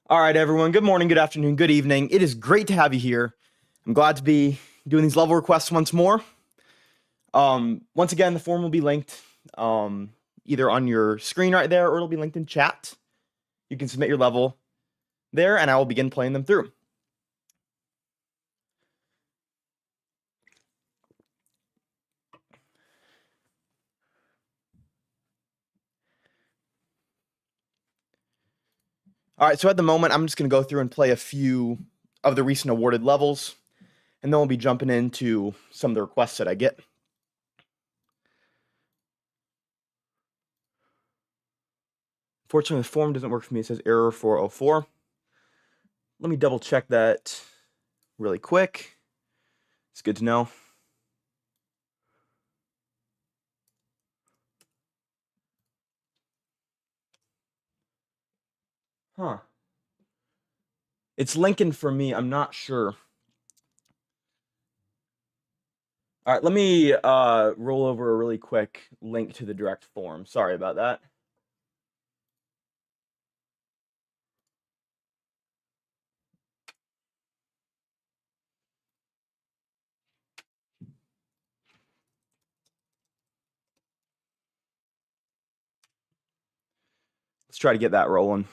All right, everyone. Good morning, good afternoon, good evening. It is great to have you here. I'm glad to be doing these level requests once more. Once again, the form will be linked either on your screen right there or it'll be linked in chat. You can submit your level there and I will begin playing them through. All right, so at the moment, I'm just going to go through and play a few of the recent awarded levels, and then we'll be jumping into some of the requests that I get. Fortunately, the form doesn't work for me. It says error 404. Let me double check that really quick. It's good to know. Huh. It's Lincoln for me. I'm not sure. All right, let me roll over a really quick link to the direct form. Sorry about that. Let's try to get that rolling.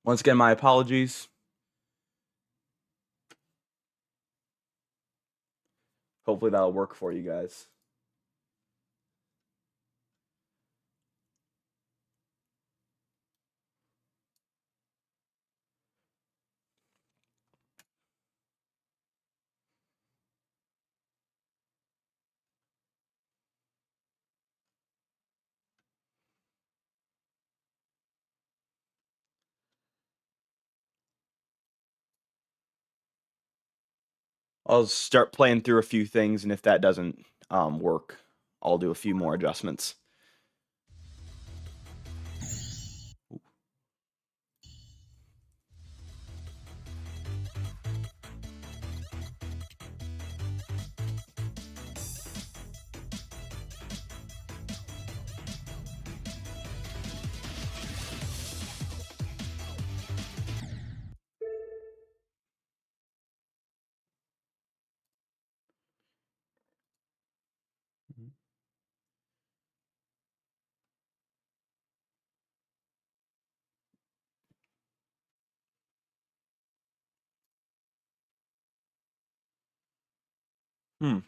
Once again, my apologies. Hopefully that'll work for you guys. I'll start playing through a few things, and if that doesn't work, I'll do a few more adjustments. Hmm.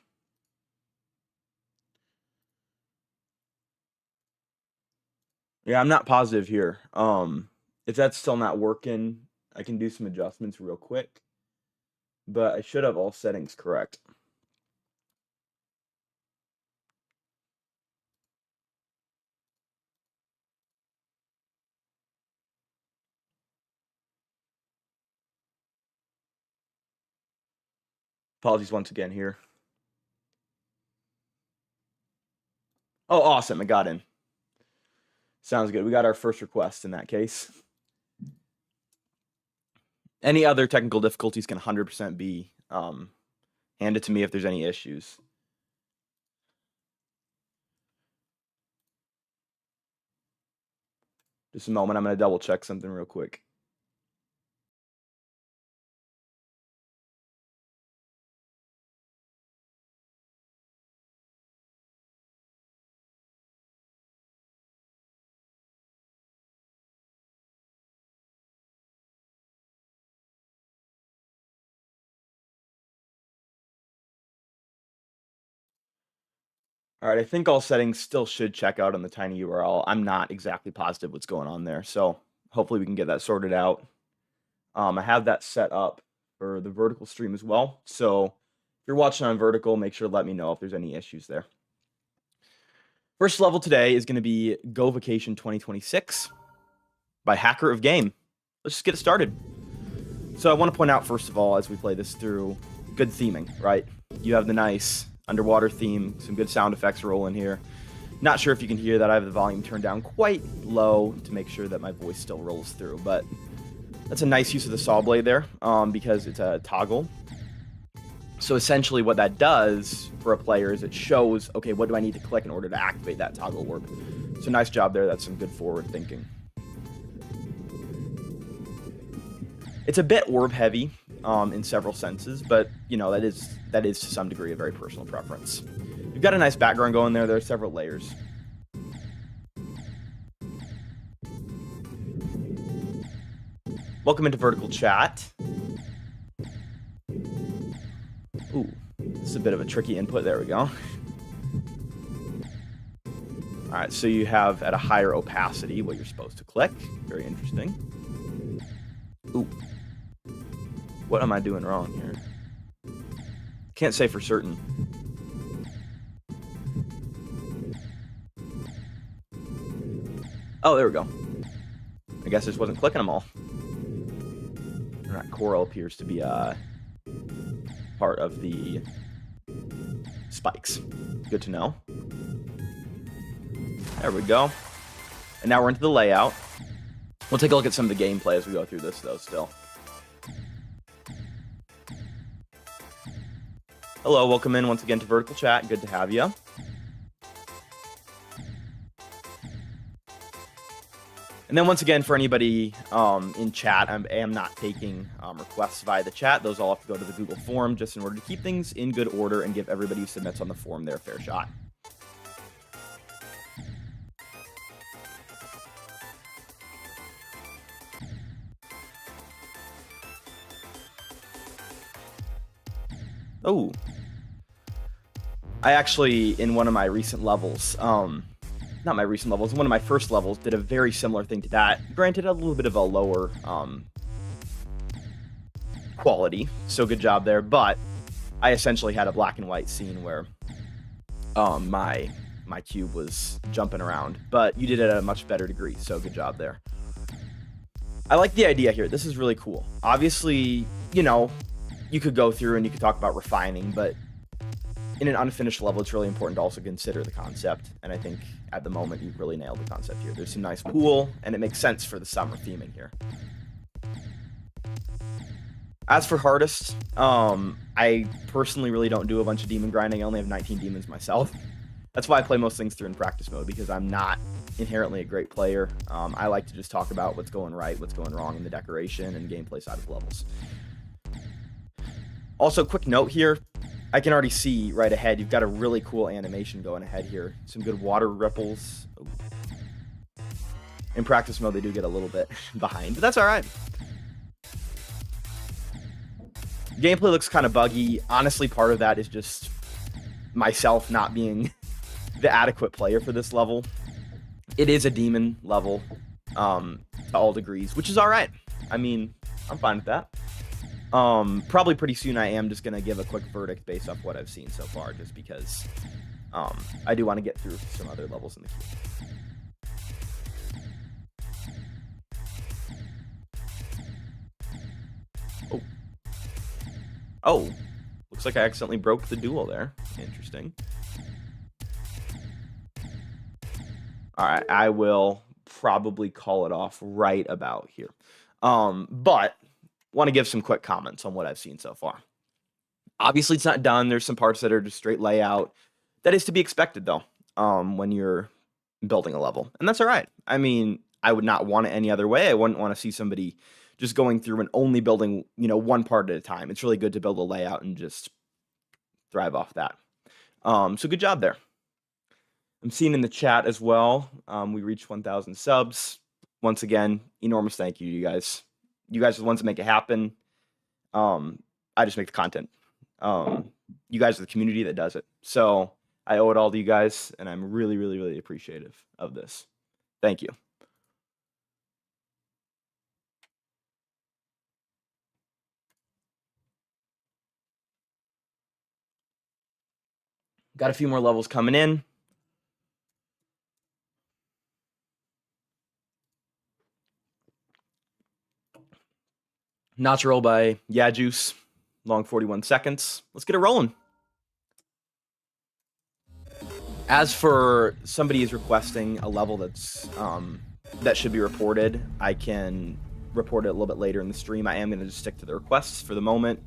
Yeah, I'm not positive here. If that's still not working, I can do some adjustments real quick. But I should have all settings correct. Apologies once again here. Oh, awesome. I got in. Sounds good. We got our first request in that case. Any other technical difficulties can 100% be handed to me if there's any issues. Just a moment. I'm going to double check something real quick. All right, I think all settings still should check out on the tiny URL. I'm not exactly positive what's going on there, so hopefully we can get that sorted out. I have that set up for the vertical stream as well, so if you're watching on vertical, make sure to let me know if there's any issues there. First level today is going to be Go Vacation 2026 by Hacker of Game. Let's just get it started. So I want to point out, first of all, as we play this through, good theming, right? You have the nice underwater theme, some good sound effects rolling here. Not sure if you can hear that. I have the volume turned down quite low to make sure that my voice still rolls through, but that's a nice use of the saw blade there because it's a toggle. So essentially what that does for a player is it shows, okay, what do I need to click in order to activate that toggle warp? So nice job there. That's some good forward thinking. It's a bit orb heavy in several senses, but you know that is to some degree a very personal preference. You've got a nice background going there. There are several layers. Welcome into Vertical Chat. Ooh, this is a bit of a tricky input. There we go. All right, so you have at a higher opacity what you're supposed to click. Very interesting. Ooh. What am I doing wrong here? Can't say for certain. Oh, there we go. I guess I just wasn't clicking them all. Alright, coral appears to be part of the spikes. Good to know. There we go. And now we're into the layout. We'll take a look at some of the gameplay as we go through this, though, still. Hello, welcome in once again to Vertical Chat. Good to have you. And then once again, for anybody in chat, I am not taking requests via the chat. Those all have to go to the Google form just in order to keep things in good order and give everybody who submits on the form their fair shot. Oh. I actually, in one of my recent levels, not my recent levels, one of my first levels, did a very similar thing to that. Granted, a little bit of a lower quality, so good job there. But I essentially had a black and white scene where my cube was jumping around. But you did it at a much better degree, so good job there. I like the idea here. This is really cool. Obviously, you know, you could go through and you could talk about refining, but in an unfinished level, it's really important to also consider the concept. And I think at the moment, you've really nailed the concept here. There's some nice pool, and it makes sense for the summer theming here. As for hardest, I personally really don't do a bunch of demon grinding. I only have 19 demons myself. That's why I play most things through in practice mode, because I'm not inherently a great player. I like to just talk about what's going right, what's going wrong in the decoration and gameplay side of levels. Also, quick note here. I can already see right ahead, you've got a really cool animation going ahead here. Some good water ripples. Oh. In practice mode, they do get a little bit behind, but that's all right. Gameplay looks kind of buggy. Honestly, part of that is just myself not being the adequate player for this level. It is a demon level to all degrees, which is all right. I mean, I'm fine with that. Probably pretty soon I am just going to give a quick verdict based off what I've seen so far, just because I do want to get through some other levels in the queue. Oh, looks like I accidentally broke the duel there. Interesting. All right, I will probably call it off right about here. But want to give some quick comments on what I've seen so far. Obviously, it's not done. There's some parts that are just straight layout. That is to be expected, though, when you're building a level. And that's all right. I mean, I would not want it any other way. I wouldn't want to see somebody just going through and only building, you know, one part at a time. It's really good to build a layout and just thrive off that. So good job there. I'm seeing in the chat as well, we reached 1,000 subs. Once again, enormous thank you to you guys. You guys are the ones that make it happen. I just make the content. You guys are the community that does it. So I owe it all to you guys, and I'm really, really, really appreciative of this. Thank you. Got a few more levels coming in. Natural by Yeah Juice. Long 41 seconds. Let's get it rolling. As for somebody is requesting a level that's that should be reported, I can report it a little bit later in the stream. I am going to just stick to the requests for the moment,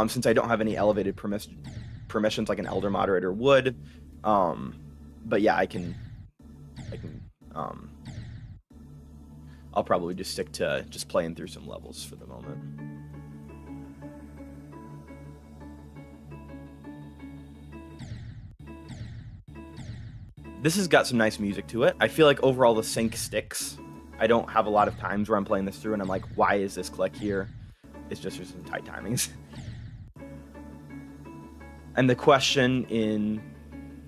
since I don't have any elevated permissions like an elder moderator would. But yeah, I'll I'll probably just stick to just playing through some levels for the moment. This has got some nice music to it. I feel like overall the sync sticks. I don't have a lot of times where I'm playing this through and I'm like, why is this click here? It's just there's some tight timings. And the question in...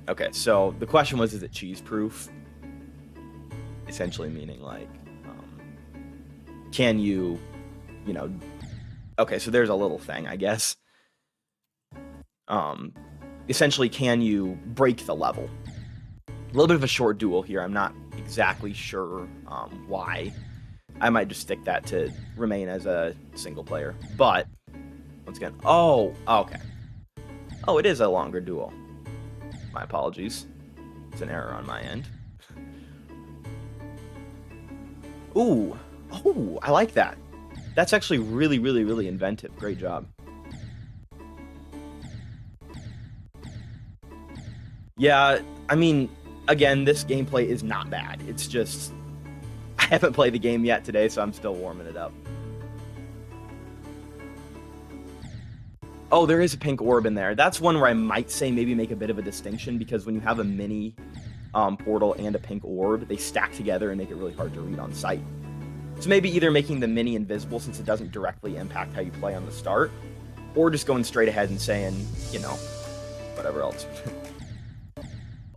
Okay, so the question was, is it cheese-proof? Essentially meaning, like, can you know... Okay, so there's a little thing, I guess. Essentially, can you break the level? A little bit of a short duel here. I'm not exactly sure why. I might just stick that to remain as a single player. But, once again... Oh, okay. Oh, it is a longer duel. My apologies. It's an error on my end. Ooh. Oh, I like that. That's actually really, really, really inventive. Great job. Yeah, I mean, again, this gameplay is not bad. It's just... I haven't played the game yet today, so I'm still warming it up. Oh, there is a pink orb in there. That's one where I might say maybe make a bit of a distinction, because when you have a mini portal and a pink orb, they stack together and make it really hard to read on sight. So maybe either making the mini invisible since it doesn't directly impact how you play on the start, or just going straight ahead and saying, you know, whatever else.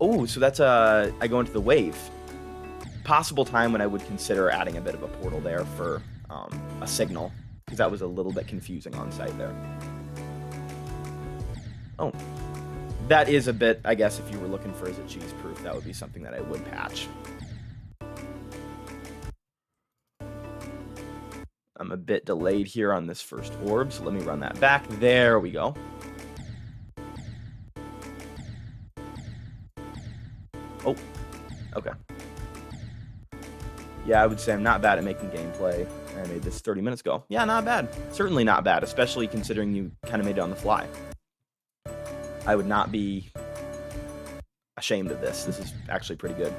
Oh, so that's I go into the wave. Possible time when I would consider adding a bit of a portal there for a signal, because that was a little bit confusing on sight there. Oh, that is a bit, I guess, if you were looking for is it cheese proof, that would be something that I would patch. I'm a bit delayed here on this first orb, so let me run that back. There we go. Oh, okay. Yeah, I would say I'm not bad at making gameplay. I made this 30 minutes ago. Yeah, not bad. Certainly not bad, especially considering you kind of made it on the fly. I would not be ashamed of this. This is actually pretty good.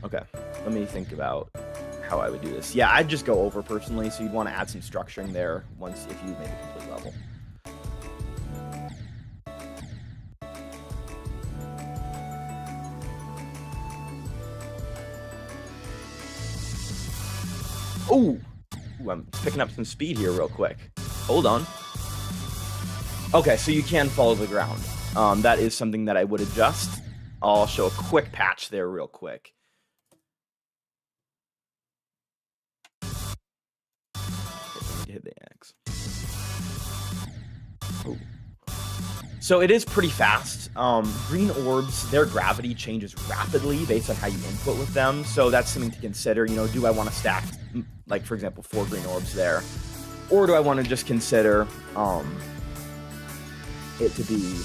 Okay, let me think about how I would do this. Yeah, I'd just go over personally, so you'd want to add some structuring there once if you made a complete level. Ooh, I'm picking up some speed here real quick. Hold on. Okay, so you can follow the ground. That is something that I would adjust. I'll show a quick patch there real quick. Okay, hit the X. Ooh. So it is pretty fast. Green orbs, their gravity changes rapidly based on how you input with them. So that's something to consider. You know, do I want to stack, like, for example, 4 green orbs there? Or do I want to just consider it to be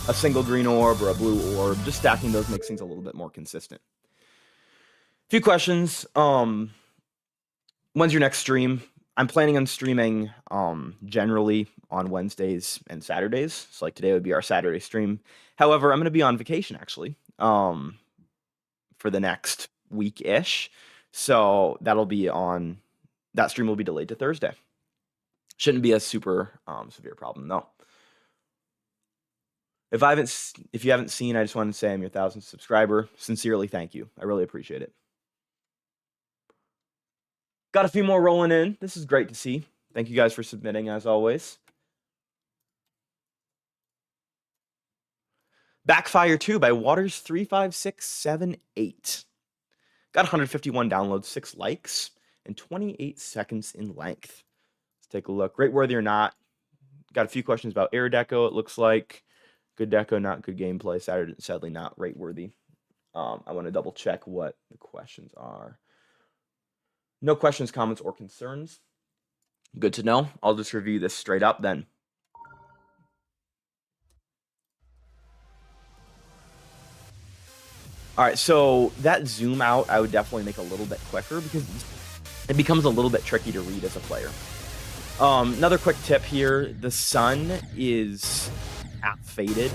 a single green orb or a blue orb? Just stacking those makes things a little bit more consistent. A few questions. When's your next stream? I'm planning on streaming generally on Wednesdays and Saturdays. So like today would be our Saturday stream. However, I'm going to be on vacation actually for the next week-ish. So that'll be on, that stream will be delayed to Thursday. Shouldn't be a super severe problem though. If you haven't seen, I just wanted to say I'm your 1,000th subscriber. Sincerely, thank you. I really appreciate it. Got a few more rolling in. This is great to see. Thank you guys for submitting, as always. Backfire 2 by Waters35678. Got 151 downloads, 6 likes, and 28 seconds in length. Let's take a look. Rate worthy or not. Got a few questions about air deco, it looks like. Good deco, not good gameplay. Sadly not rate worthy. I want to double check what the questions are. No questions, comments, or concerns. Good to know. I'll just review this straight up then. All right, so that zoom out, I would definitely make a little bit quicker because it becomes a little bit tricky to read as a player. Another quick tip here, the sun is half faded,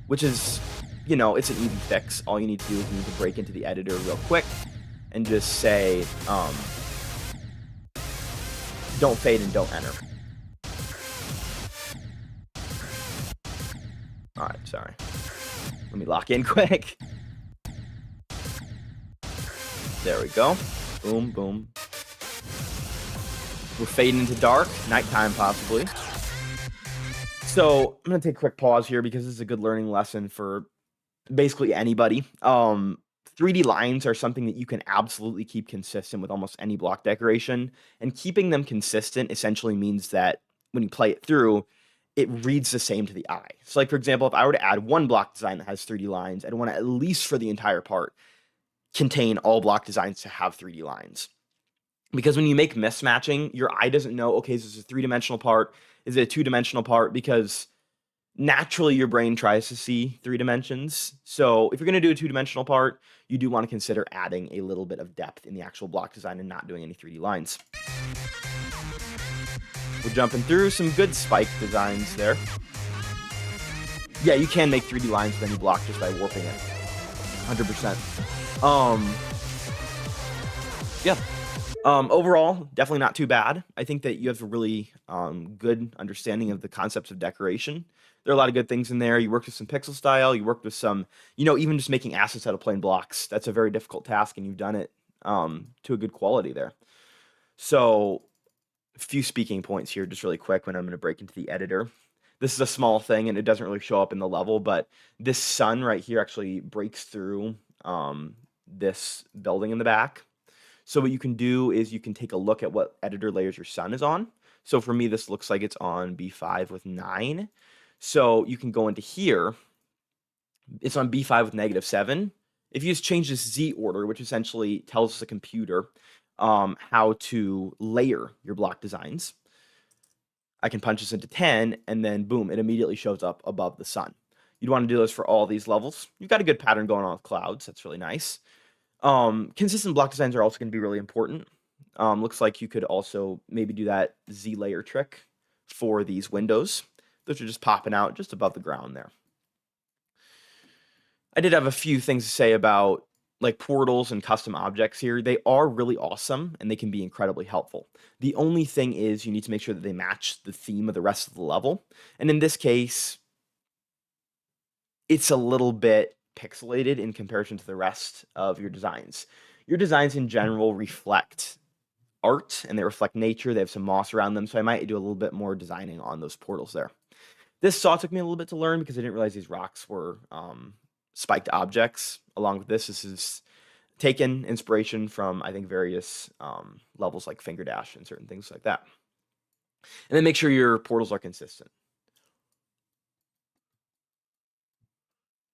which is, you know, it's an easy fix. All you need to do is you need to break into the editor real quick and just say, don't fade and don't enter. All right, sorry. Let me lock in quick. There we go. Boom, boom. We're fading into dark, nighttime possibly. So I'm going to take a quick pause here because this is a good learning lesson for basically anybody. 3D lines are something that you can absolutely keep consistent with almost any block decoration, and keeping them consistent essentially means that when you play it through, it reads the same to the eye. So like, for example, if I were to add one block design that has 3D lines, I'd want to, at least for the entire part, contain all block designs to have 3D lines. Because when you make mismatching, your eye doesn't know, okay, is this a 3-dimensional part? Is it a 2-dimensional part? Because naturally your brain tries to see 3 dimensions. So if you're going to do a 2-dimensional part, you do want to consider adding a little bit of depth in the actual block design and not doing any 3D lines. We're jumping through some good spike designs there. Yeah, you can make 3D lines with any block just by warping it. 100%. Yeah. Overall, definitely not too bad. I think that you have a really good understanding of the concepts of decoration. There are a lot of good things in there. You worked with some pixel style. You worked with some, even just making assets out of plain blocks. That's a very difficult task, and you've done it to a good quality there. So a few speaking points here, just really quick, when I'm going to break into the editor. This is a small thing, and it doesn't really show up in the level, but this sun right here actually breaks through this building in the back. So what you can do is you can take a look at what editor layers your sun is on. So for me, this looks like it's on B5 with 9. So you can go into here. It's on B5 with -7. If you just change this Z order, which essentially tells the computer how to layer your block designs, I can punch this into 10, and then boom, it immediately shows up above the sun. You'd want to do this for all these levels. You've got a good pattern going on with clouds. That's really nice. Consistent block designs are also going to be really important. Looks like you could also maybe do that Z layer trick for these windows. Those are just popping out just above the ground there. I did have a few things to say about like portals and custom objects here. They are really awesome and they can be incredibly helpful. The only thing is you need to make sure that they match the theme of the rest of the level. And in this case, it's a little bit pixelated in comparison to the rest of your designs. Your designs in general reflect art and they reflect nature. They have some moss around them, so I might do a little bit more designing on those portals there. This saw took me a little bit to learn because I didn't realize these rocks were spiked objects. Along with this is taken inspiration from, I think, various levels like Finger Dash and certain things like that. And then make sure your portals are consistent.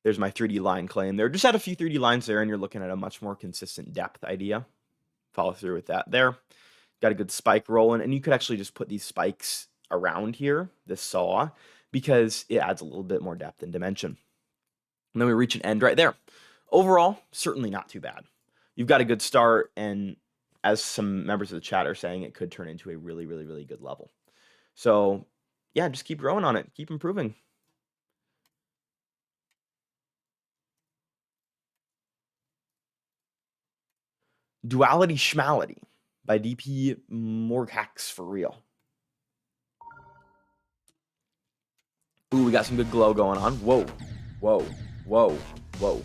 There's my 3D line claim there. Just add a few 3D lines there and you're looking at a much more consistent depth idea. Follow through with that there. Got a good spike rolling, and you could actually just put these spikes around here, this saw, because it adds a little bit more depth and dimension. And then we reach an end right there. Overall, certainly not too bad. You've got a good start, and as some members of the chat are saying, it could turn into a really, really, really good level. So yeah, just keep growing on it. Keep improving. Duality Schmality by DP Morghax for real. Ooh, we got some good glow going on. Whoa, whoa, whoa, whoa.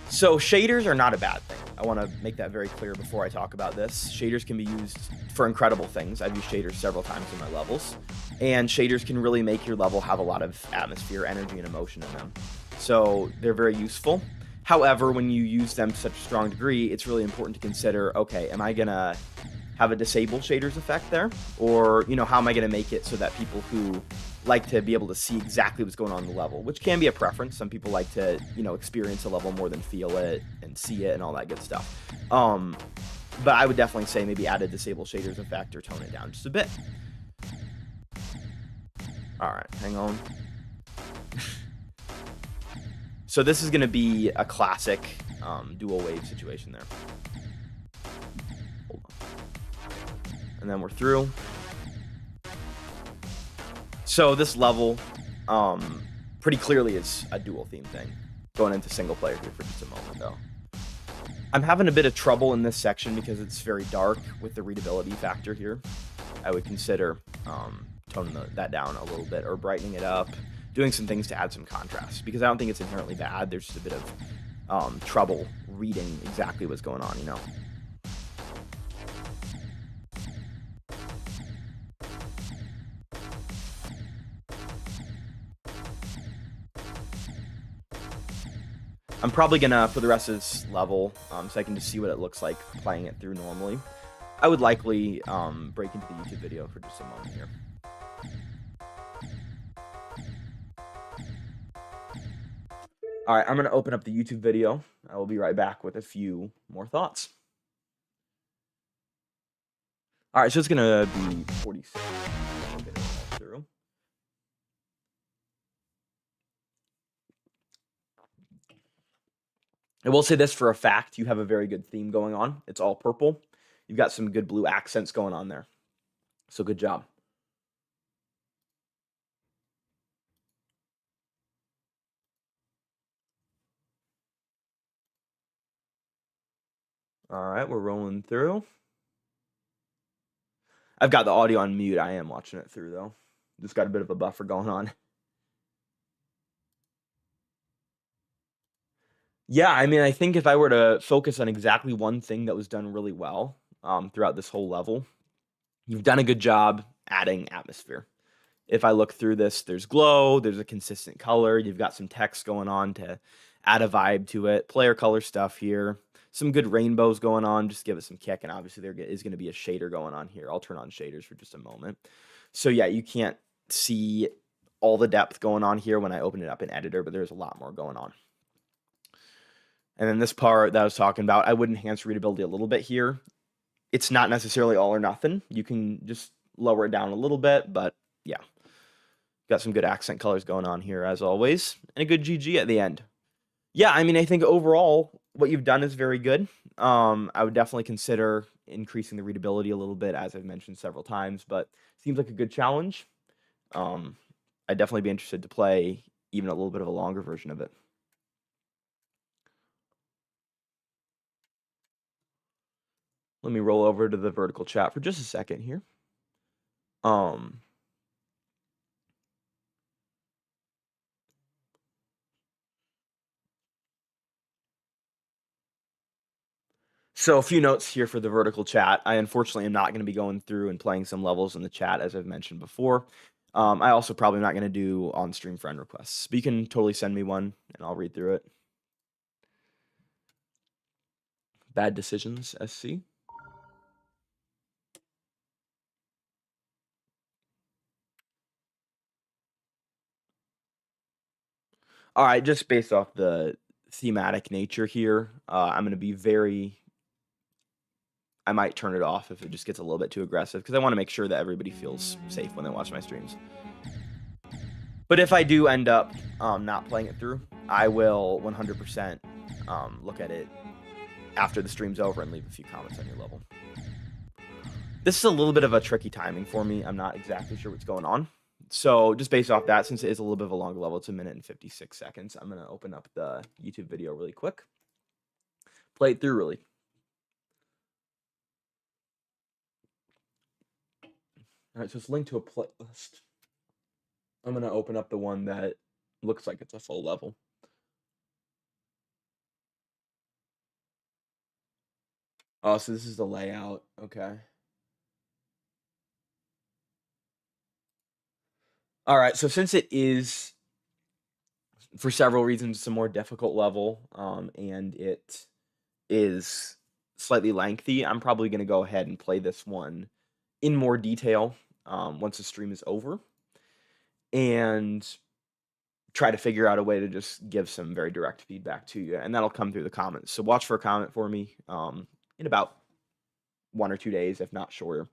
So shaders are not a bad thing. I want to make that very clear before I talk about this. Shaders can be used for incredible things. I've used shaders several times in my levels. And shaders can really make your level have a lot of atmosphere, energy, and emotion in them. So they're very useful. However, when you use them to such a strong degree, it's really important to consider, okay, am I going to have a disable shaders effect there? Or, how am I going to make it so that people who like to be able to see exactly what's going on in the level, which can be a preference. Some people like to, experience a level more than feel it and see it and all that good stuff. But I would definitely say maybe add a disable shaders effect or tone it down just a bit. All right, hang on. So this is going to be a classic dual wave situation there. Hold on. And then we're through. So this level pretty clearly is a dual theme thing. Going into single player here for just a moment though. I'm having a bit of trouble in this section because it's very dark with the readability factor here. I would consider toning that down a little bit or brightening it up, doing some things to add some contrast, because I don't think it's inherently bad. There's just a bit of trouble reading exactly what's going on, you know? I'm probably gonna, for the rest of this level, so I can just see what it looks like playing it through normally, I would likely break into the YouTube video for just a moment here. All right, I'm gonna open up the YouTube video. I will be right back with a few more thoughts. All right, so it's gonna be 46 through. I will say this for a fact, you have a very good theme going on. It's all purple. You've got some good blue accents going on there. So good job. All right, we're rolling through. I've got the audio on mute. I am watching it through, though. Just got a bit of a buffer going on. Yeah, I mean, I think if I were to focus on exactly one thing that was done really well throughout this whole level, you've done a good job adding atmosphere. If I look through this, there's glow, there's a consistent color, you've got some text going on to add a vibe to it, player color stuff here, some good rainbows going on, just give it some kick, and obviously there is going to be a shader going on here. I'll turn on shaders for just a moment. So yeah, you can't see all the depth going on here when I open it up in editor, but there's a lot more going on. And then this part that I was talking about, I would enhance readability a little bit here. It's not necessarily all or nothing. You can just lower it down a little bit, but yeah. Got some good accent colors going on here, as always, and a good GG at the end. Yeah, I mean, I think overall, what you've done is very good. I would definitely consider increasing the readability a little bit, as I've mentioned several times, but seems like a good challenge. I'd definitely be interested to play even a little bit of a longer version of it. Let me roll over to the vertical chat for just a second here. So a few notes here for the vertical chat. I unfortunately am not going to be going through and playing some levels in the chat, as I've mentioned before. I also probably not going to do on-stream friend requests, but you can totally send me one and I'll read through it. Bad decisions, SC. All right, just based off the thematic nature here, I'm going to be I might turn it off if it just gets a little bit too aggressive, because I want to make sure that everybody feels safe when they watch my streams. But if I do end up not playing it through, I will 100% look at it after the stream's over and leave a few comments on your level. This is a little bit of a tricky timing for me. I'm not exactly sure what's going on. So just based off that, since it is a little bit of a longer level, it's 1 minute and 56 seconds, I'm going to open up the YouTube video really quick. Play it through really. All right, so it's linked to a playlist. I'm going to open up the one that looks like it's a full level. Oh, so this is the layout. Okay. All right, so since it is, for several reasons, it's a more difficult level, and it is slightly lengthy, I'm probably going to go ahead and play this one in more detail once the stream is over, and try to figure out a way to just give some very direct feedback to you, and that'll come through the comments. So watch for a comment for me in about 1 or 2 days, if not shorter.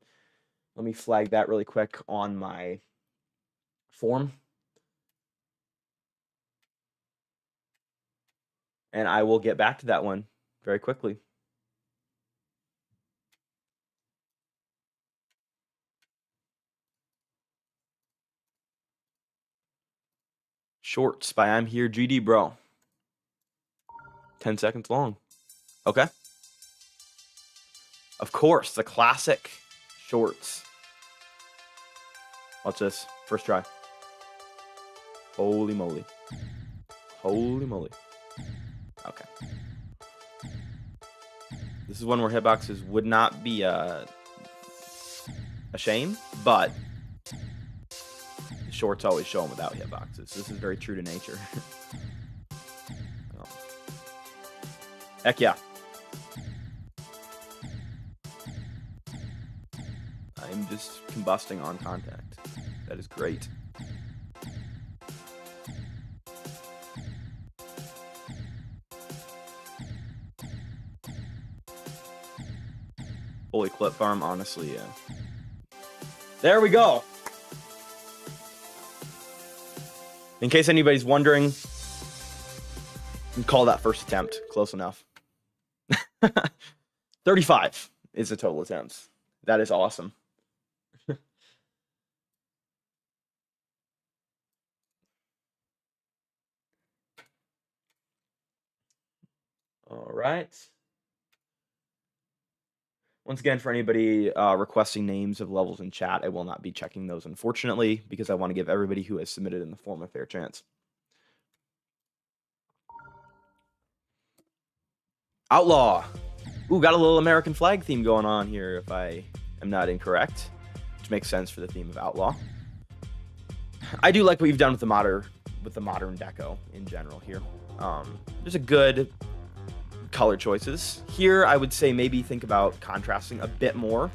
Let me flag that really quick on my form, and I will get back to that one very quickly. Shorts by I'm Here GD Bro. 10 seconds long. Okay. Of course, the classic shorts. Watch this. First try. Holy moly. Holy moly. Okay. This is one where hitboxes would not be a shame, but the shorts always show them without hitboxes. This is very true to nature. Heck yeah. I'm just combusting on contact. That is great. Holy clip farm, honestly, yeah. There we go. In case anybody's wondering, you can call that first attempt. Close enough. 35 is the total attempts. That is awesome. All right. Once again, for anybody requesting names of levels in chat, I will not be checking those, unfortunately, because I want to give everybody who has submitted in the form a fair chance. Outlaw. Ooh, got a little American flag theme going on here, if I am not incorrect, which makes sense for the theme of Outlaw. I do like what you've done with the modern deco in general here. There's a good color choices. Here, I would say maybe think about contrasting a bit more.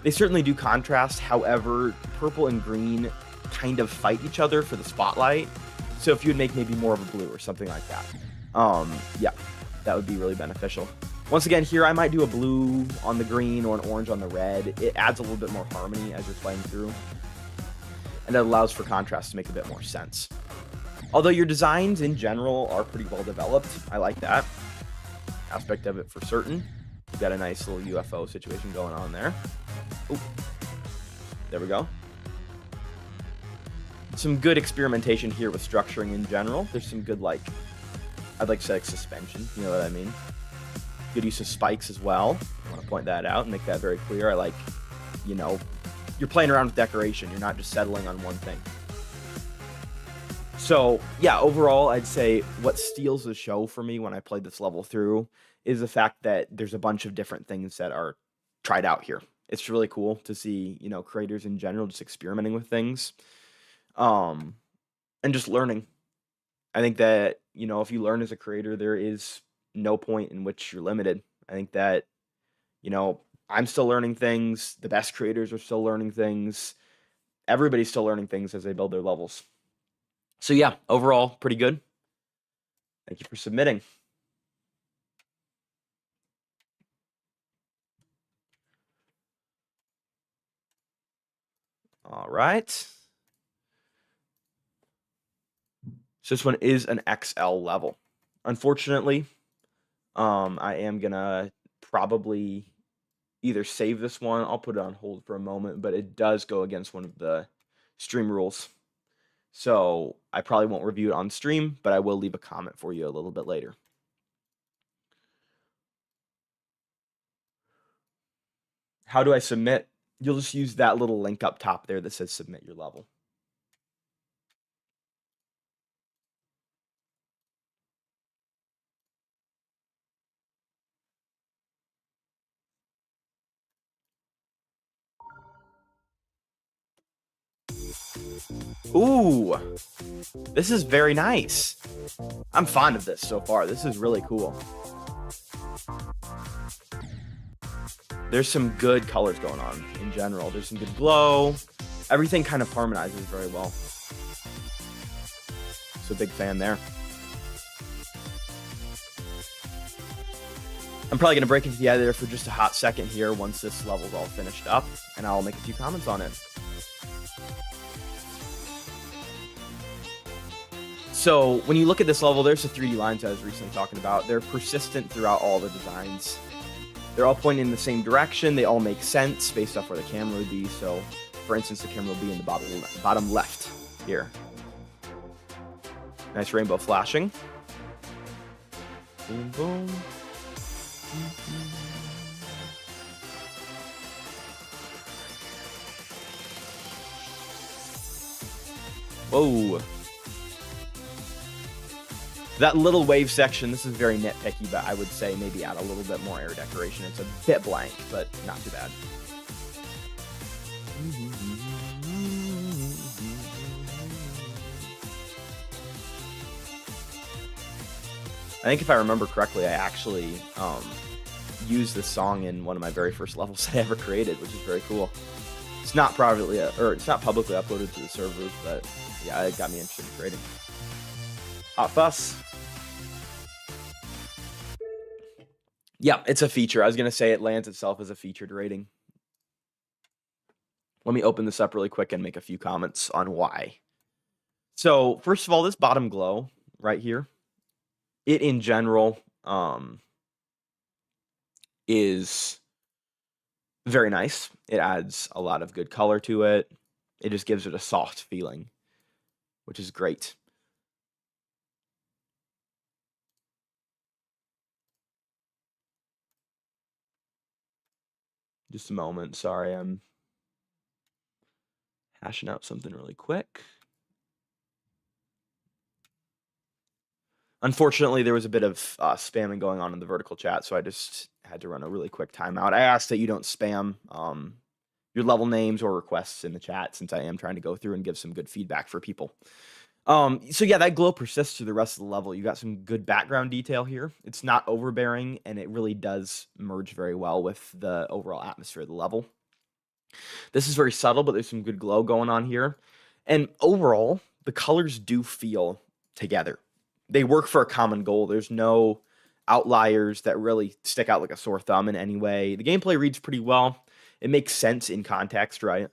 They certainly do contrast, however, purple and green kind of fight each other for the spotlight. So if you would make maybe more of a blue or something like that, yeah, that would be really beneficial. Once again, here I might do a blue on the green or an orange on the red. It adds a little bit more harmony as you're playing through, and it allows for contrast to make a bit more sense. Although your designs in general are pretty well developed, I like that aspect of it for certain. You've got a nice little UFO situation going on there. Ooh. There we go. Some good experimentation here with structuring in general. There's some good, like, I'd like to say, like, suspension, you know what I mean? Good use of spikes as well. I want to point that out and make that very clear. I like, you know, you're playing around with decoration. You're not just settling on one thing. So, yeah, overall, I'd say what steals the show for me when I played this level through is the fact that there's a bunch of different things that are tried out here. It's really cool to see, you know, creators in general just experimenting with things, and just learning. I think that, you know, if you learn as a creator, there is no point in which you're limited. I think that, you know, I'm still learning things. The best creators are still learning things. Everybody's still learning things as they build their levels. So yeah, overall, pretty good. Thank you for submitting. All right. So this one is an XL level. Unfortunately, I am gonna probably either save this one. I'll put it on hold for a moment, but it does go against one of the stream rules. So I probably won't review it on stream, but I will leave a comment for you a little bit later. How do I submit? You'll just use that little link up top there that says submit your level. Ooh, this is very nice. I'm fond of this so far. This is really cool. There's some good colors going on in general. There's some good glow. Everything kind of harmonizes very well. So big fan there. I'm probably going to break into the editor for just a hot second here once this level's all finished up, and I'll make a few comments on it. So when you look at this level, there's the 3D lines I was recently talking about. They're persistent throughout all the designs. They're all pointing in the same direction. They all make sense based off where the camera would be. So, for instance, the camera will be in the bottom left here. Nice rainbow flashing. Boom, boom. Whoa. That little wave section, this is very nitpicky, but I would say maybe add a little bit more air decoration. It's a bit blank, but not too bad. I think if I remember correctly, I actually used this song in one of my very first levels I ever created, which is very cool. It's not privately, or it's not publicly uploaded to the servers, but yeah, it got me interested in creating. Hot Fuss. Yeah, it's a feature. I was gonna say it lands itself as a featured rating. Let me open this up really quick and make a few comments on why. So first of all, this bottom glow right here, it in general is very nice. It adds a lot of good color to it. It just gives it a soft feeling, which is great. Just a moment. Sorry, I'm hashing out something really quick. Unfortunately, there was a bit of spamming going on in the vertical chat, so I just had to run a really quick timeout. I ask that you don't spam your level names or requests in the chat, since I am trying to go through and give some good feedback for people. So yeah, that glow persists through the rest of the level. You got some good background detail here. It's not overbearing, and it really does merge very well with the overall atmosphere of the level. This is very subtle, but there's some good glow going on here. And overall, the colors do feel together. They work for a common goal. There's no outliers that really stick out like a sore thumb in any way. The gameplay reads pretty well. It makes sense in context, right?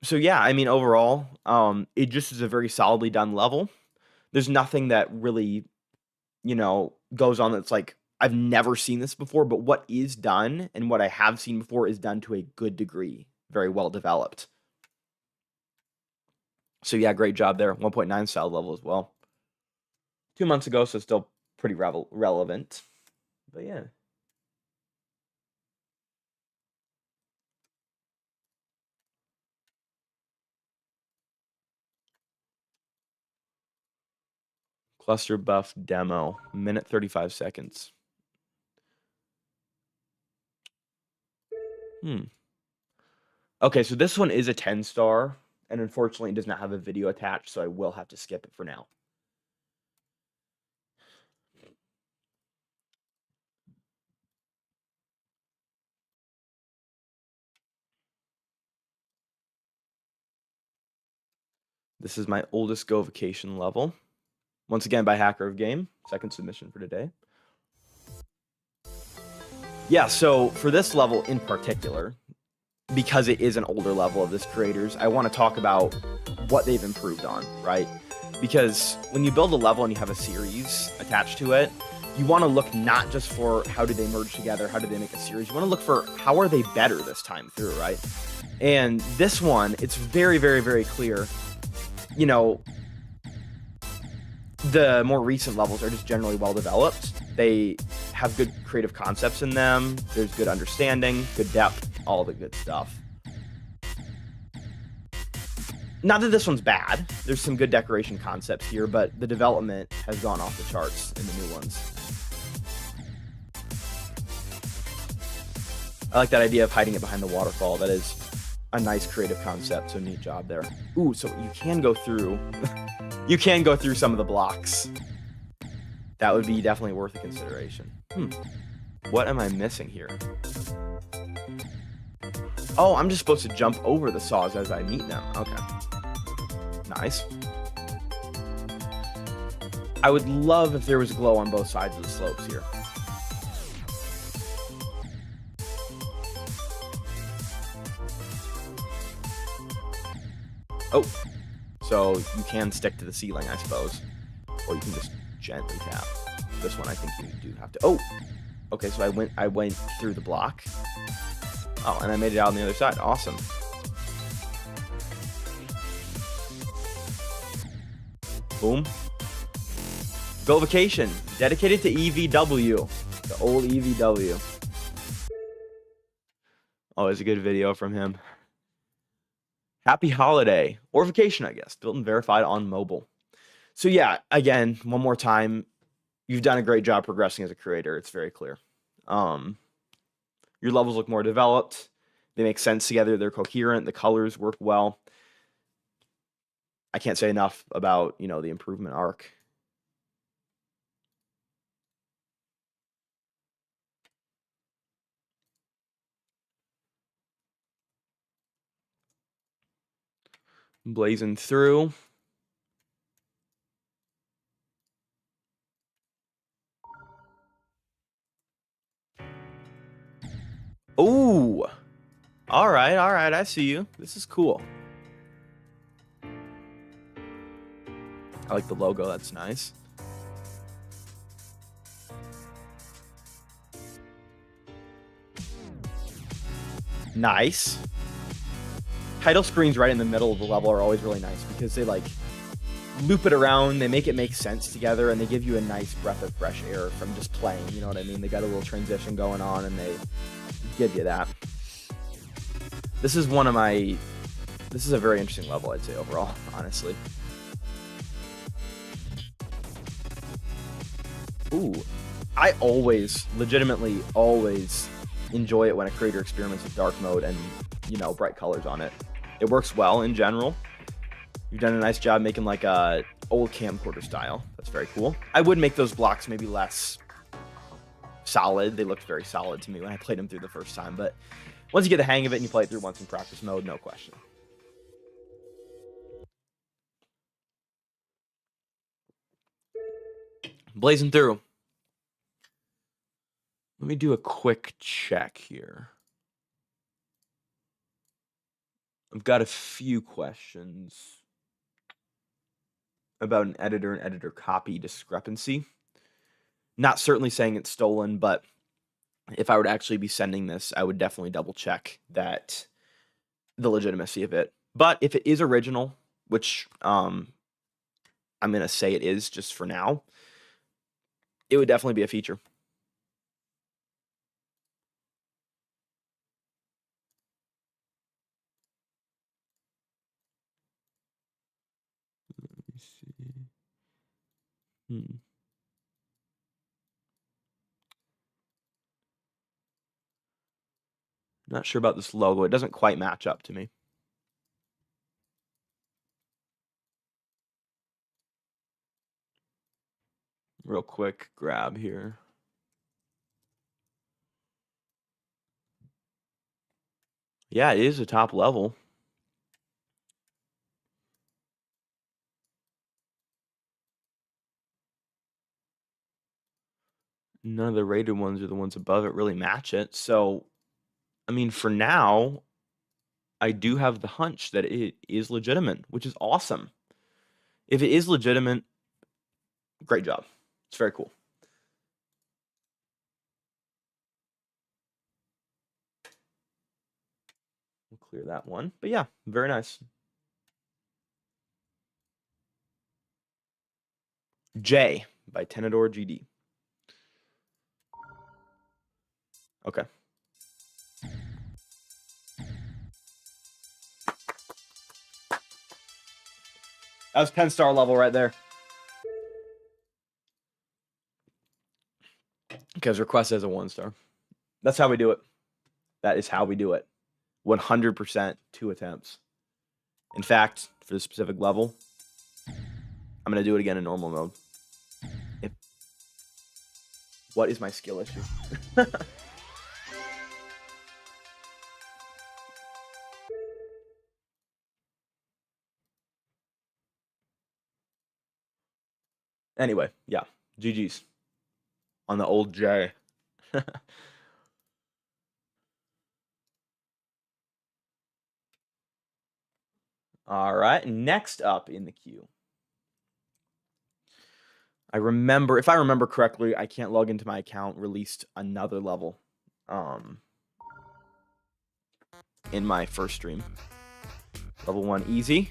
So yeah, I mean, overall, it just is a very solidly done level. There's nothing that really, goes on that's like, I've never seen this before, but what is done and what I have seen before is done to a good degree. Very well developed. So yeah, great job there. 1.9 style level as well. 2 months ago, so still pretty relevant. But yeah. Cluster buff demo, minute 35 seconds. Okay, so this one is a 10-star, and unfortunately it does not have a video attached, so I will have to skip it for now. This is my oldest Go Vacation level. Once again by Hacker of Game, second submission for today. Yeah, so for this level in particular, because it is an older level of this creators, I want to talk about what they've improved on, right? Because when you build a level and you have a series attached to it, you want to look not just for how do they merge together, how do they make a series, you want to look for how are they better this time through, right? And this one, it's very, very, very clear, the more recent levels are just generally well developed. They have good creative concepts in them. There's good understanding, good depth, all the good stuff. Not that this one's bad. There's some good decoration concepts here, but the development has gone off the charts in the new ones. I like that idea of hiding it behind the waterfall. That is a nice creative concept, so neat job there. Ooh, so you can go through... you can go through some of the blocks. That would be definitely worth a consideration. What am I missing here? Oh, I'm just supposed to jump over the saws as I meet them. Okay. Nice. I would love if there was glow on both sides of the slopes here. Oh, so you can stick to the ceiling, I suppose. Or you can just gently tap. This one, I think you do have to. Oh, okay. So I went through the block. Oh, and I made it out on the other side. Awesome. Boom. Go Vacation, dedicated to EVW, the old EVW. Always a good video from him. Happy holiday or vacation, I guess. Built and verified on mobile. So yeah, again, one more time, you've done a great job progressing as a creator. It's very clear. Your levels look more developed. They make sense together. They're coherent. The colors work well. I can't say enough about, the improvement arc. Blazing through. Ooh. All right. I see you. This is cool. I like the logo. That's nice. Nice. Title screens right in the middle of the level are always really nice because they loop it around, they make it make sense together, and they give you a nice breath of fresh air from just playing, you know what I mean? They got a little transition going on, and they give you that. This is a very interesting level, I'd say, overall, honestly. Ooh, I legitimately always enjoy it when a creator experiments with dark mode and, bright colors on it. It works well in general. You've done a nice job making a old camcorder style. That's very cool. I would make those blocks maybe less solid. They looked very solid to me when I played them through the first time, but once you get the hang of it and you play it through once in practice mode, no question. Blazing through. Let me do a quick check here. I've got a few questions about an editor and editor copy discrepancy. Not certainly saying it's stolen, but if I were to actually be sending this, I would definitely double check that the legitimacy of it. But if it is original, which I'm going to say it is just for now, it would definitely be a feature. Let me see. Not sure about this logo. It doesn't quite match up to me. Real quick grab here. Yeah, it is a top level. None of the rated ones or the ones above it really match it. So, I mean, for now, I do have the hunch that it is legitimate, which is awesome. If it is legitimate, great job. It's very cool. We'll clear that one. But yeah, very nice. J by Tenador GD. Okay. That was 10-star level right there. Because request as a 1-star. That's how we do it. That is how we do it. 100% 2 attempts. In fact, for this specific level, I'm going to do it again in normal mode. What is my skill issue? Anyway, yeah. GG's. On the old J. All right, next up in the queue. If I remember correctly, I can't log into my account, released another level in my first stream. Level 1 easy.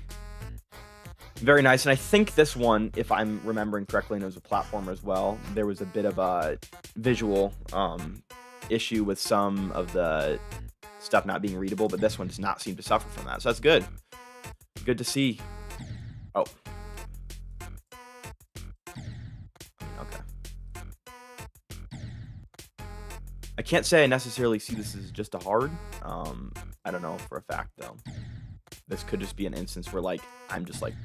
Very nice. And I think this one, if I'm remembering correctly, and it was a platformer as well, there was a bit of a visual issue with some of the stuff not being readable, but this one does not seem to suffer from that. So that's good. Good to see. Oh. Okay. I can't say I necessarily see this as just a hard. I don't know for a fact, though. This could just be an instance where, like, I'm just, like,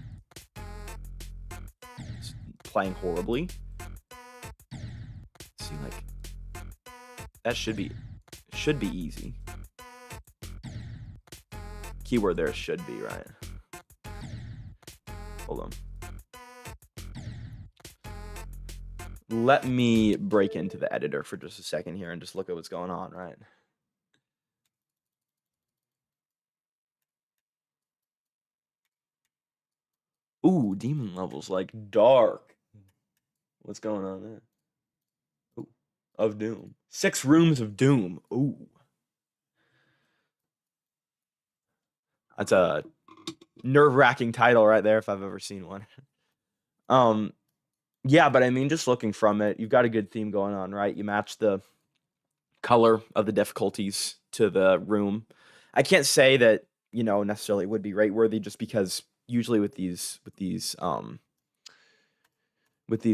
playing horribly. See, like, that should be easy. Keyword there should be, right? Hold on. Let me break into the editor for just a second here and just look at what's going on, right? Ooh, demon levels, like, dark. What's going on there? Ooh, of Doom. 6 rooms of Doom. Ooh. That's a nerve-wracking title right there if I've ever seen one. Yeah, but I mean, just looking from it, you've got a good theme going on, right? You match the color of the difficulties to the room. I can't say that, necessarily would be rate-worthy just because usually with these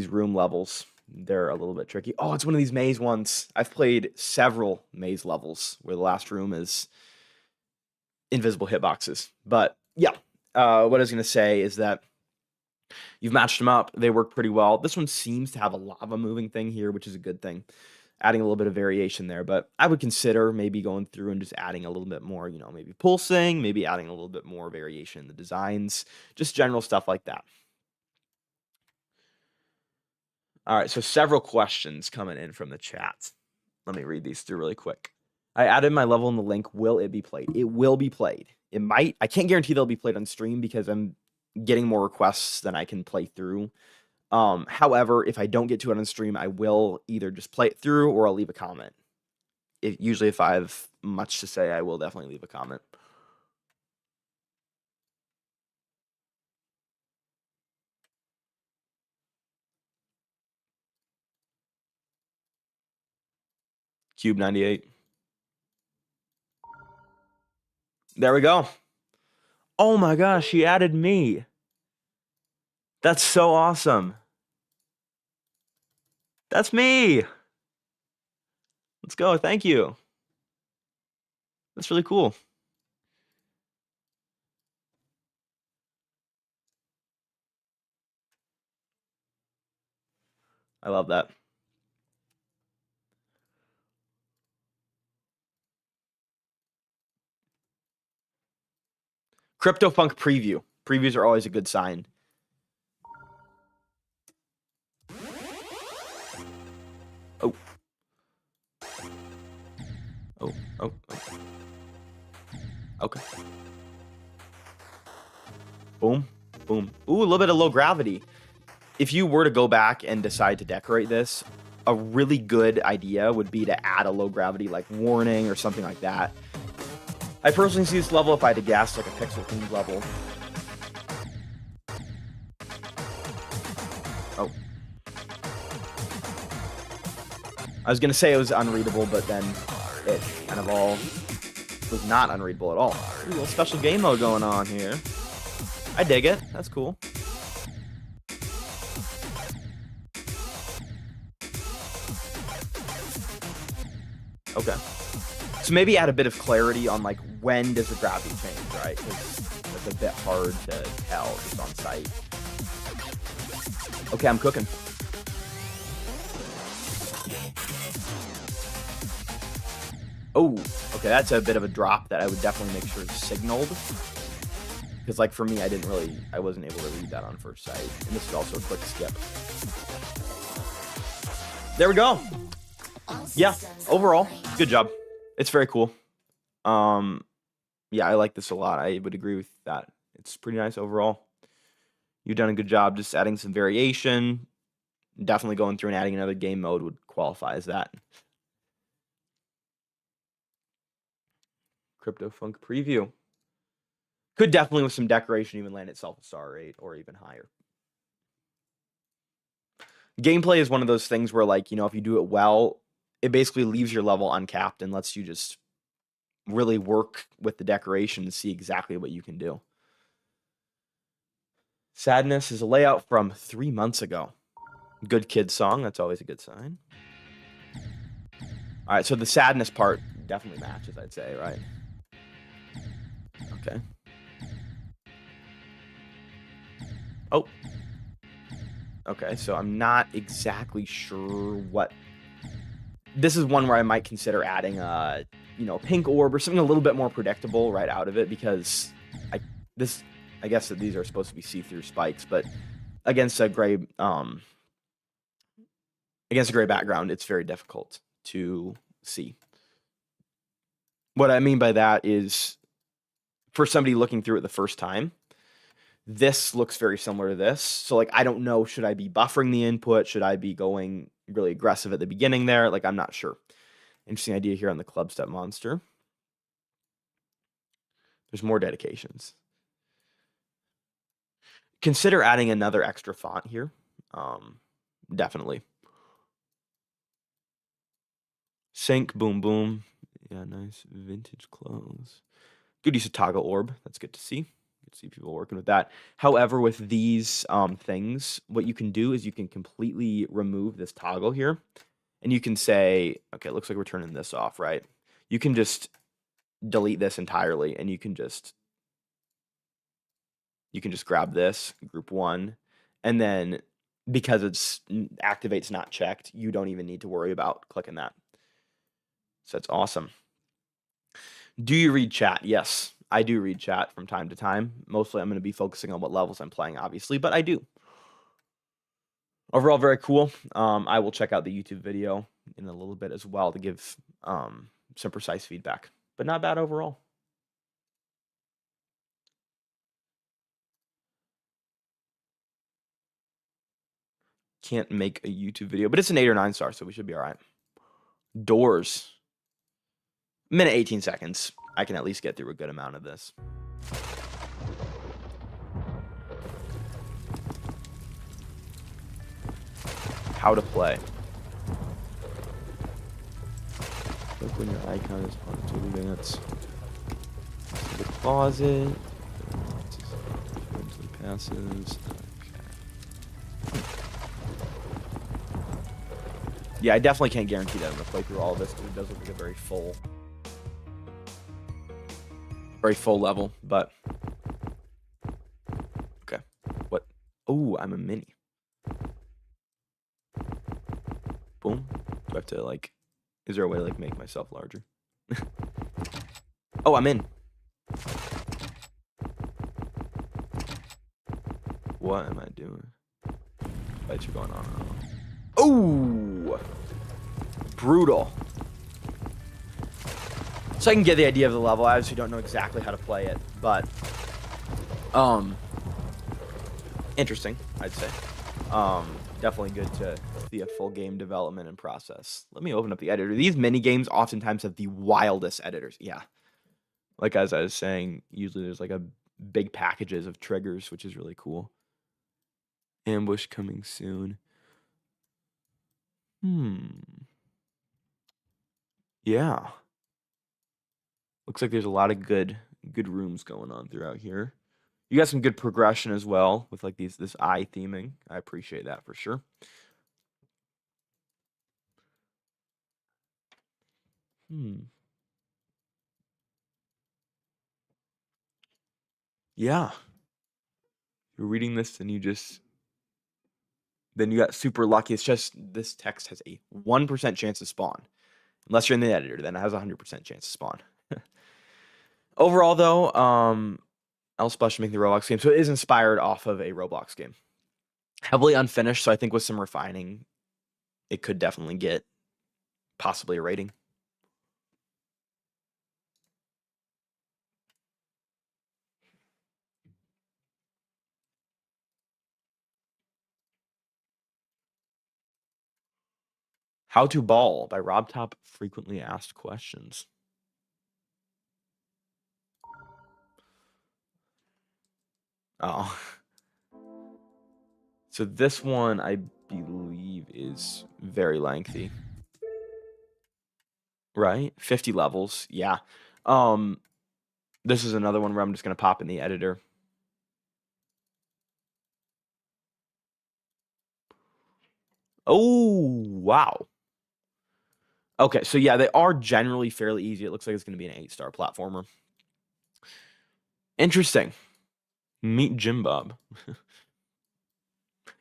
room levels, they're a little bit tricky. Oh, it's one of these maze ones. I've played several maze levels where the last room is invisible hitboxes. But yeah, what I was going to say is that you've matched them up. They work pretty well. This one seems to have a lava moving thing here, which is a good thing. Adding a little bit of variation there. But I would consider maybe going through and just adding a little bit more, maybe pulsing, maybe adding a little bit more variation in the designs, just general stuff like that. All right, so several questions coming in from the chat. Let me read these through really quick. I added my level in the link. Will it be played? It will be played. It might. I can't guarantee they'll be played on stream because I'm getting more requests than I can play through. However, if I don't get to it on stream, I will either just play it through or I'll leave a comment. Usually if I have much to say, I will definitely leave a comment. Cube 98. There we go. Oh my gosh, she added me. That's so awesome. That's me. Let's go. Thank you. That's really cool. I love that. CryptoPunk preview. Previews are always a good sign. Oh. Oh, oh, oh. Okay. Boom, boom. Ooh, a little bit of low gravity. If you were to go back and decide to decorate this, a really good idea would be to add a low gravity like warning or something like that. I personally see this level, if I had to guess, like a pixel themed level. Oh. I was going to say it was unreadable, but then it kind of all was not unreadable at all. Ooh, a little special game mode going on here. I dig it. That's cool. Okay. So maybe add a bit of clarity on, like, when does the gravity change, right? Because that's a bit hard to tell just on site. Okay, I'm cooking. Oh, okay, that's a bit of a drop that I would definitely make sure is signaled. Because, like, for me, I wasn't able to read that on first sight. And this is also a quick skip. There we go. Yeah, overall, good job. It's very cool. Yeah, I like this a lot. I would agree with that. It's pretty nice overall. You've done a good job just adding some variation. Definitely going through and adding another game mode would qualify as that. CryptoPunk preview. Could definitely, with some decoration, even land itself a star rate or even higher. Gameplay is one of those things where, like, if you do it well, it basically leaves your level uncapped and lets you just really work with the decoration and see exactly what you can do. Sadness is a layout from 3 months ago. Good kid song. That's always a good sign. All right, so the sadness part definitely matches, I'd say, right? Okay. Oh. Okay, so I'm not exactly sure what... This is one where I might consider adding a, pink orb or something a little bit more predictable right out of it, because I guess that these are supposed to be see-through spikes, but against a gray background, it's very difficult to see. What I mean by that is, for somebody looking through it the first time, this looks very similar to this. So, like, I don't know, should I be buffering the input? Should I be going really aggressive at the beginning there? Like, I'm not sure. Interesting idea here on the Club Step Monster. There's more dedications. Consider adding another extra font here. Definitely. Sync, boom, boom. Yeah, nice vintage clothes. Good use of toggle orb. That's good to see. Good to see people working with that. However, with these things, what you can do is you can completely remove this toggle here. And you can say, okay, it looks like we're turning this off, right? You can just delete this entirely, and you can just grab this, group 1, and then because it's activate's not checked, you don't even need to worry about clicking that. So that's awesome. Do you read chat? Yes, I do read chat from time to time. Mostly I'm going to be focusing on what levels I'm playing, obviously, but I do. Overall, very cool. I will check out the YouTube video in a little bit as well to give some precise feedback, but not bad overall. Can't make a YouTube video, but it's an 8 or 9 star, so we should be all right. Doors. Minute 18 seconds. I can at least get through a good amount of this. How to play. Look when your icon is on to advance to the closet. Passes. Okay. Yeah, I definitely can't guarantee that I'm gonna play through all of this, because it does look like a very full level, but okay. What? Oh, I'm a mini. Boom. Do I have to, like, is there a way to, like, make myself larger? Oh, I'm in. What am I doing? Lights are going on. Oh! Brutal. So I can get the idea of the level. I obviously don't know exactly how to play it, but interesting, I'd say. Definitely good to see a full game development and process. Let me open up the editor. These mini games oftentimes have the wildest editors. Yeah. Like, as I was saying, usually there's like a big packages of triggers, which is really cool. Ambush coming soon. Yeah. Looks like there's a lot of good rooms going on throughout here. You got some good progression as well with, like, this eye theming. I appreciate that for sure. Yeah. You're reading this and you got super lucky. It's just this text has a 1% chance to spawn. Unless you're in the editor, then it has a 100% chance to spawn. Overall, though, Elsplash making the Roblox game, so it is inspired off of a Roblox game. Heavily unfinished, so I think with some refining, it could definitely get possibly a rating. How to Ball by RobTop Frequently Asked Questions. Oh. So this one, I believe, is very lengthy. Right? 50 levels. Yeah. Um, this is another one where I'm just going to pop in the editor. Oh, wow. Okay, so yeah, they are generally fairly easy. It looks like it's going to be an 8-star platformer. Interesting. Meet Jim Bob.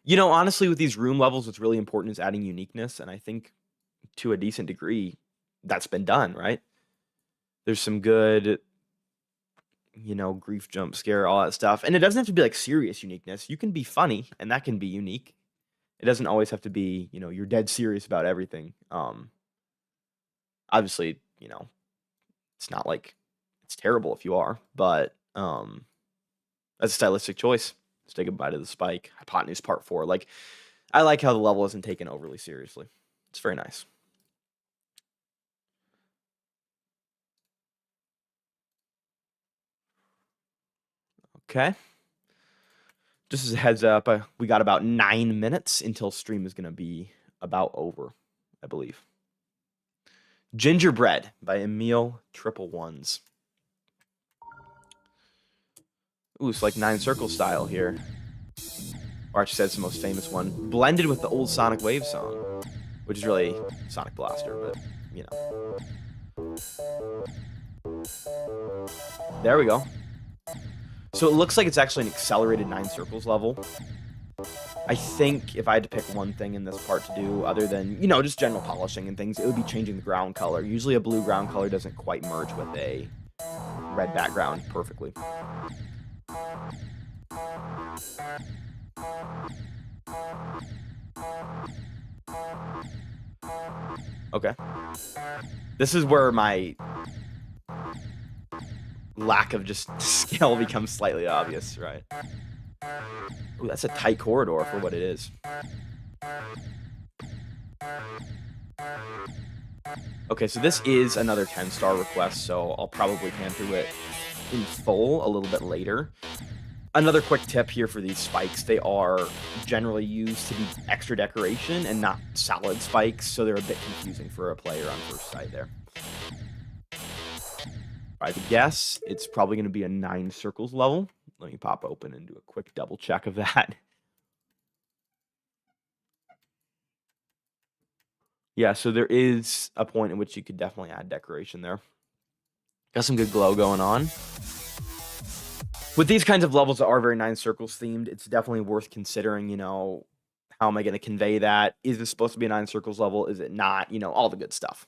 You know, honestly, with these room levels, what's really important is adding uniqueness, and I think to a decent degree, that's been done, right? There's some good, grief jump scare, all that stuff. And it doesn't have to be like serious uniqueness. You can be funny, and that can be unique. It doesn't always have to be, you're dead serious about everything. Obviously, it's not like it's terrible if you are, but that's a stylistic choice. Let's take a bite of the spike. Hypotenuse part 4. Like, I like how the level isn't taken overly seriously. It's very nice. Okay. Just as a heads up, we got about 9 minutes until stream is going to be about over, I believe. Gingerbread by Emil Triple Ones. Ooh, it's like 9 Circle style here. Or I should say it's the most famous one. Blended with the old Sonic Wave song, which is really Sonic Blaster, but, There we go. So it looks like it's actually an accelerated 9 Circles level. I think if I had to pick one thing in this part to do, other than, just general polishing and things, it would be changing the ground color. Usually a blue ground color doesn't quite merge with a red background perfectly. Okay. This is where my lack of just skill becomes slightly obvious, right? Ooh, that's a tight corridor for what it is. Okay, so this is another 10-star request, so I'll probably pan through it in full a little bit later. Another quick tip here for these spikes, they are generally used to be extra decoration and not solid spikes, so they're a bit confusing for a player on first sight there. I guess it's probably going to be a 9 Circles level. Let me pop open and do a quick double check of that. Yeah, so there is a point in which you could definitely add decoration there. Got some good glow going on. With these kinds of levels that are very 9 Circles themed, it's definitely worth considering, how am I going to convey that? Is this supposed to be a 9 Circles level? Is it not? All the good stuff.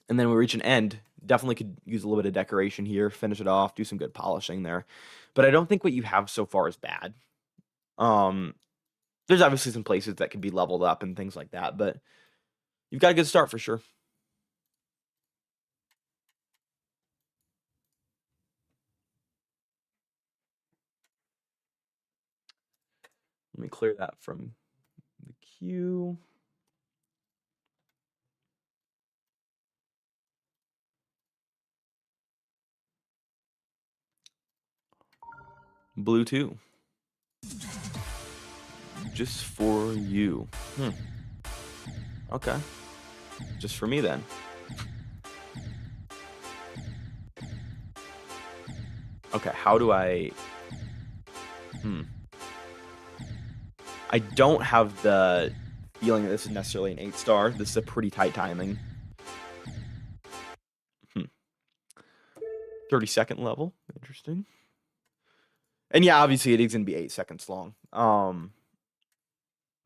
And then we reach an end. Definitely could use a little bit of decoration here, finish it off, do some good polishing there. But I don't think what you have so far is bad. There's obviously some places that could be leveled up and things like that, but you've got a good start for sure. Let me clear that from the queue. Blue 2. Just for you. Okay. Just for me then. Okay, how do I... I don't have the feeling that this is necessarily an 8-star. This is a pretty tight timing. 30-second level. Interesting. And yeah, obviously it is going to be 8 seconds long.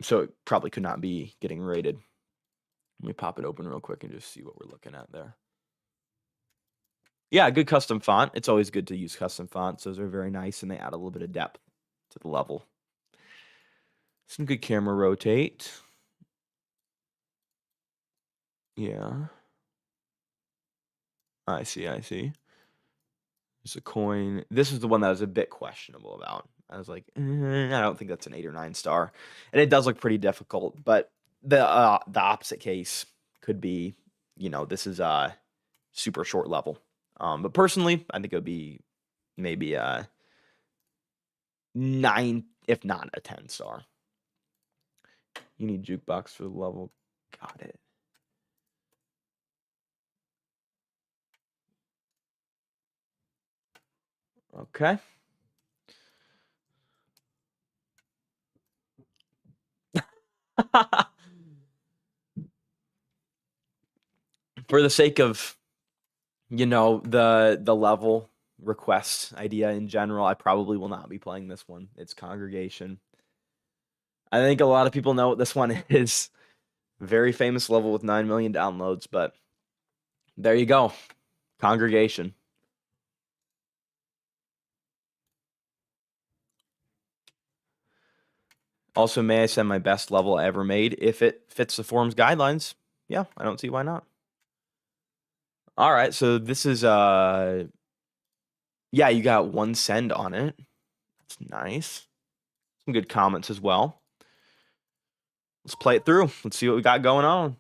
So it probably could not be getting rated. Let me pop it open real quick and just see what we're looking at there. Yeah, good custom font. It's always good to use custom fonts. Those are very nice, and they add a little bit of depth to the level. Some good camera rotate. Yeah. I see. There's a coin. This is the one that I was a bit questionable about. I was like, I don't think that's an 8 or 9 star. And it does look pretty difficult, but the opposite case could be, this is a super short level. But personally, I think it would be maybe a 9, if not a 10 star. You need jukebox for the level. Got it. Okay. For the sake of, the level request idea in general, I probably will not be playing this one. It's Congregation. I think a lot of people know what this one is. Very famous level with 9 million downloads, but there you go. Congregation. Also, may I send my best level I ever made if it fits the forum's guidelines? Yeah, I don't see why not. All right, so this is yeah, you got 1 send on it. That's nice. Some good comments as well. Let's play it through. Let's see what we got going on.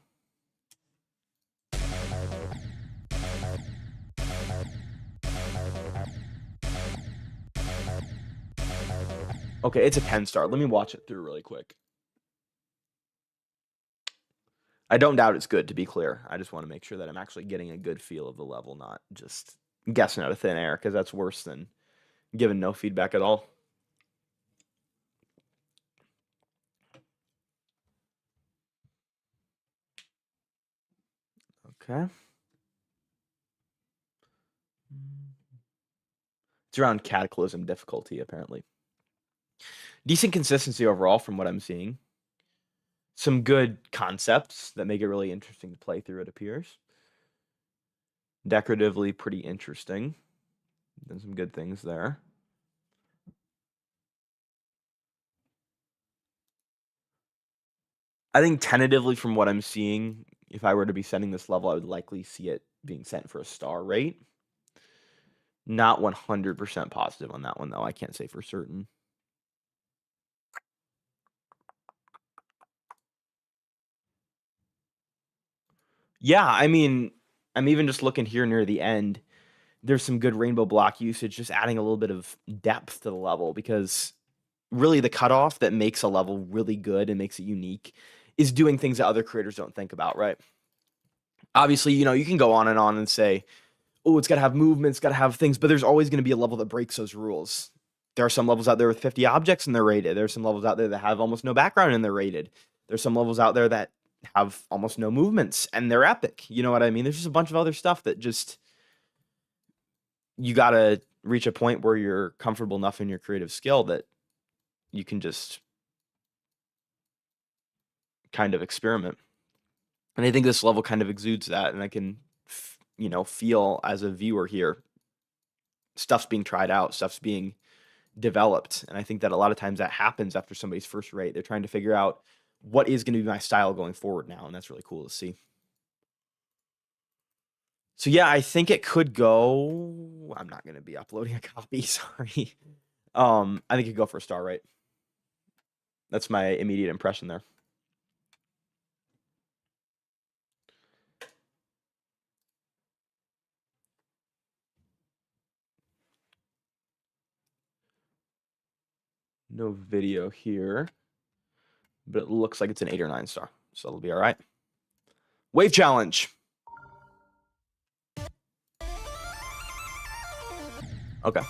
Okay, it's a 10-star. Let me watch it through really quick. I don't doubt it's good, to be clear. I just want to make sure that I'm actually getting a good feel of the level, not just guessing out of thin air, because that's worse than giving no feedback at all. Okay. It's around Cataclysm difficulty, apparently. Decent consistency overall from what I'm seeing. Some good concepts that make it really interesting to play through, it appears. Decoratively pretty interesting. There's some good things there. I think tentatively from what I'm seeing, if I were to be sending this level, I would likely see it being sent for a star rate. Not 100% positive on that one, though. I can't say for certain. Yeah, I mean, I'm even just looking here near the end. There's some good rainbow block usage, just adding a little bit of depth to the level, because really the cutoff that makes a level really good and makes it unique is doing things that other creators don't think about, right? Obviously, you can go on and say, oh, it's got to have movements, got to have things, but there's always going to be a level that breaks those rules. There are some levels out there with 50 objects and they're rated. There's some levels out there that have almost no background and they're rated. There's some levels out there that have almost no movements and they're epic. You know what I mean? There's just a bunch of other stuff that just, you got to reach a point where you're comfortable enough in your creative skill that you can just kind of experiment. And I think this level kind of exudes that, and I can, feel as a viewer here, stuff's being tried out, stuff's being developed. And I think that a lot of times that happens after somebody's first rate. They're trying to figure out what is going to be my style going forward now, and that's really cool to see. So yeah, I think it could go. I'm not going to be uploading a copy, sorry. I think it could go for a star rate. That's my immediate impression there. No video here, but it looks like it's an 8 or 9 star, so it'll be all right. Wave challenge. Okay.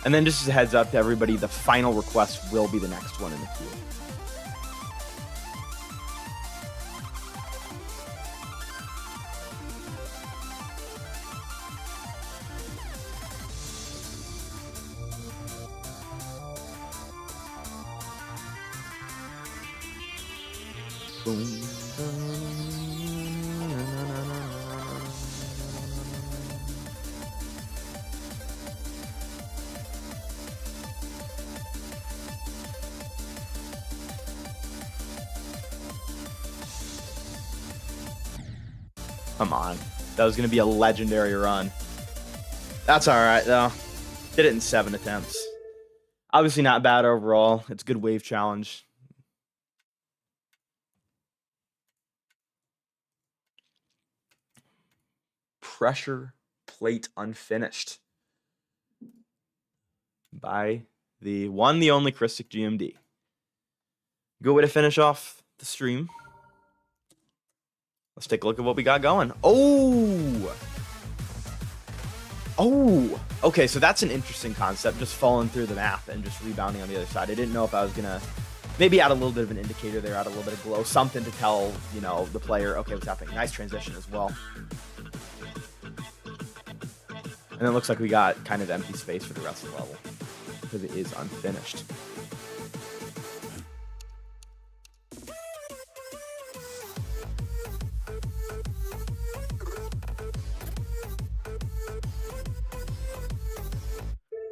And then just as a heads up to everybody, the final request will be the next one in the queue. Come on. That was going to be a legendary run. That's all right, though. Did it in 7 attempts. Obviously not bad overall. It's a good wave challenge. Pressure plate unfinished by the one, the only Christic GMD. Good way to finish off the stream. Let's take a look at what we got going. Oh! Oh! Okay, so that's an interesting concept, just falling through the map and just rebounding on the other side. I didn't know if I was going to maybe add a little bit of an indicator there, add a little bit of glow, something to tell, you know, the player, okay, what's happening. Nice transition as well. And it looks like we got kind of empty space for the rest of the level because it is unfinished.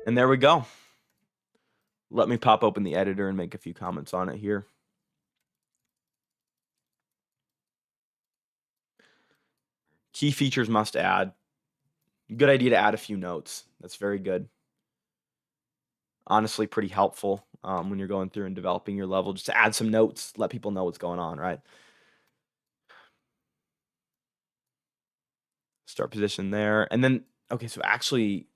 And there we go. Let me pop open the editor and make a few comments on it here. Key features must add. Good idea to add a few notes. That's very good. Honestly, pretty helpful when you're going through and developing your level. Just to add some notes, let people know what's going on, right? Start position there. And then, okay, so actually,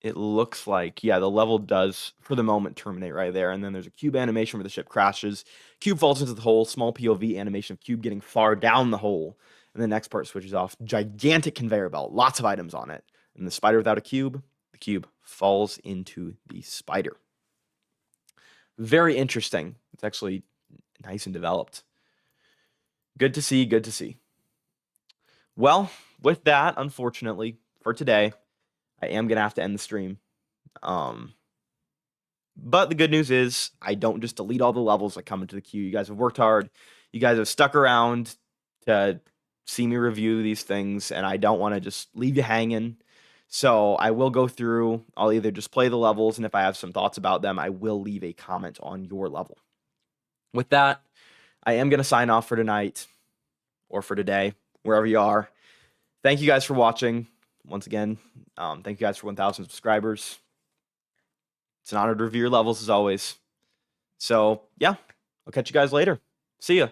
it looks like, yeah, the level does, for the moment, terminate right there. And then there's a cube animation where the ship crashes. Cube falls into the hole. Small POV animation of cube getting far down the hole. And the next part switches off. Gigantic conveyor belt. Lots of items on it. And the spider without a cube, the cube falls into the spider. Very interesting. It's actually nice and developed. Good to see, good to see. Well, with that, unfortunately, for today, I am going to have to end the stream. But the good news is I don't just delete all the levels that come into the queue. You guys have worked hard. You guys have stuck around to see me review these things, and I don't want to just leave you hanging. So I will go through. I'll either just play the levels, and if I have some thoughts about them, I will leave a comment on your level. With that, I am going to sign off for tonight or for today, wherever you are. Thank you guys for watching. Once again, thank you guys for 1,000 subscribers. It's an honor to review your levels as always. So, yeah, I'll catch you guys later. See ya.